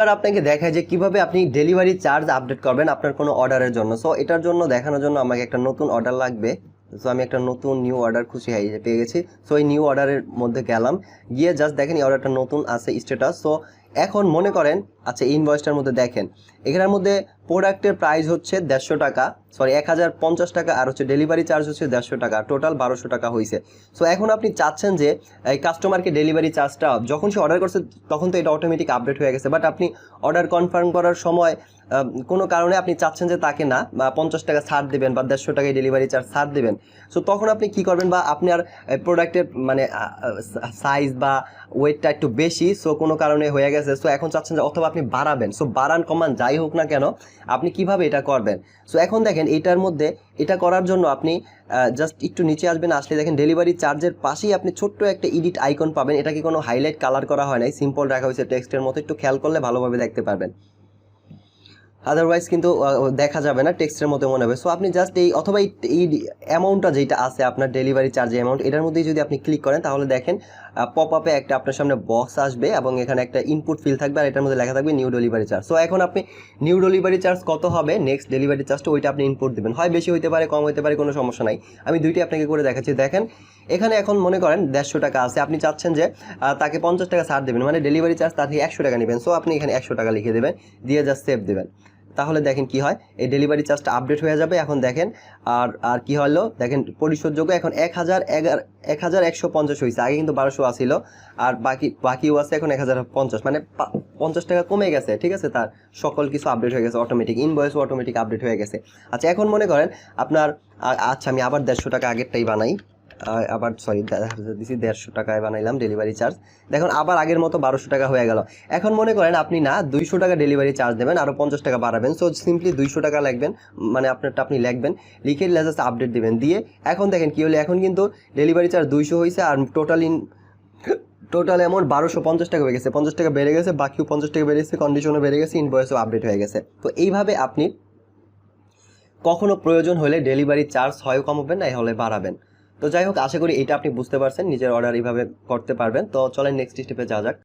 আর আপনাকে দেখায় যে কিভাবে আপনি ডেলিভারি চার্জ আপডেট করবেন আপনার কোনো অর্ডারের জন্য। সো এটার জন্য দেখানোর জন্য আমাকে একটা নতুন অর্ডার লাগবে। সো আমি একটা নতুন নিউ অর্ডার খুশি পেয়ে গেছি। সো এই নিউ অর্ডারের মধ্যে গেলাম, গিয়ে জাস্ট দেখেন এই অর্ডারটা নতুন আছে স্ট্যাটাস। সো এখন মনে করেন আচ্ছা ইনভয়েসটার মধ্যে দেখেন এখানের মধ্যে প্রোডাক্টের প্রাইস হচ্ছে 150 টাকা, সরি 1050 টাকা, আর হচ্ছে ডেলিভারি চার্জ হচ্ছে 150 টাকা, টোটাল 1200 টাকা হয়েছে। সো এখন আপনি চাচ্ছেন যে এই কাস্টমারকে ডেলিভারি চার্জটা যখন সে অর্ডার করছে তখন তো এটা অটোমেটিক আপডেট হয়ে গেছে, বাট আপনি অর্ডার কনফার্ম করার সময় কোনো কারণে আপনি চাচ্ছেন যে তাকে না 50 টাকা ছাড় দেবেন বা 150 টাকায় ডেলিভারি চার্জ ছাড় দেবেন। সো তখন আপনি কি করবেন, বা আপনার প্রোডাক্টের মানে সাইজ বা ওয়েটটা একটু বেশি, সো কোনো কারণে হয়ে গেছে, সো এখন চাচ্ছেন যে অথবা আপনি বাড়াবেন, সো বাড়ান কমান যাই হোক না কেন আপনি কিভাবে এটা করবেন। সো এখন দেখেন এটার মধ্যে এটা করার জন্য আপনি জাস্ট একটু নিচে আসবেন, আসলে দেখেন ডেলিভারি চার্জের পাশেই আপনি ছোট্ট একটা এডিট আইকন পাবেন। এটাকে কোনো হাইলাইট কালার করা হয় নাই, সিম্পল রাখা হয়েছে টেক্সটের মতো, একটু খেয়াল করলে ভালোভাবে দেখতে পারবেন, আদারওয়াইজ কিন্তু দেখা যাবে না, টেক্সটের মতো মনে হবে। সো আপনি জাস্ট এই অথবা এই অ্যামাউন্টটা যেটা আছে আপনার ডেলিভারি চার্জ অ্যামাউন্ট, এটার মধ্যেই যদি আপনি ক্লিক করেন তাহলে দেখেন পপ আপে একটা আপনার সামনে বক্স আসবে এবং এখানে একটা ইনপুট ফিল থাকবে আর এটার মধ্যে লেখা থাকবে নিউ ডেলিভারি চার্জ। সো এখন আপনি নিউ ডেলিভারি চার্জ কত হবে নেক্সট ডেলিভারি চার্জটা ওইটা আপনি ইনপুট দেবেন, হয় বেশি হতে পারে কম হতে পারে, কোনো সমস্যা নাই। আমি দুইটাই আপনাকে করে দেখাচ্ছি। দেখেন এখানে এখন মনে করেন 150 টাকা আছে, আপনি চাচ্ছেন যে তাকে 50 টাকা ছাড় দেবেন, মানে ডেলিভারি চার্জ তার থেকে 100 টাকা নেবেন। সো আপনি এখানে 100 টাকা লিখে দেবেন, দিয়ে জাস্ট সেভ দেবেন, তাহলে দেখেন কি হয় এই ডেলিভারি চার্জটা আপডেট হয়ে যাবে। এখন দেখেন আর আর কি হলো দেখেন পরিশোধযোগ্য এখন 1150 হয়েছে, আগে কিন্তু 1200 আসিল, আর বাকিও আছে এখন 1050, মানে 50 টাকা কমে গেছে, ঠিক আছে। তার সকল কিছু আপডেট হয়ে গেছে, অটোমেটিক ইনভয়েসও অটোমেটিক আপডেট হয়ে গেছে। আচ্ছা এখন মনে করেন আপনার আচ্ছা আমি আবার 150 টাকা আগেরটাই বানাই, আবার সরি দিছি 150 টাকায় বানাইলাম ডেলিভারি চার্জ, দেখুন আবার আগের মতো 1200 টাকা হয়ে গেল। এখন মনে করেন আপনি না 200 টাকা ডেলিভারি চার্জ দেবেন, আরও 50 টাকা বাড়াবেন। সো সিম্পলি 200 টাকা লিখবেন, মানে আপনারটা আপনি লিখবেন, লিখে জাস্ট আপডেট দেবেন, দিয়ে এখন দেখেন কি হলো, এখন কিন্তু ডেলিভারি চার্জ 200 হয়েছে আর টোটাল অ্যামাউন্ট 1250 টাকা হয়ে গেছে, 50 টাকা বেড়ে গেছে, বাকিও 50 টাকা বেড়ে গেছে, কন্ডিশনও বেড়ে গেছে, ইনভয়েসও আপডেট হয়ে গেছে। তো এইভাবে আপনি কখনো প্রয়োজন হলে ডেলিভারি চার্জ হয় কমাবেন না হলে বাড়াবেন। তো যাই হোক, আশা করি এটা আপনি বুঝতে পারছেন, নিজের অর্ডার এইভাবে করতে পারবেন। তো চলেন নেক্সট স্টেপে যাওয়া যাক।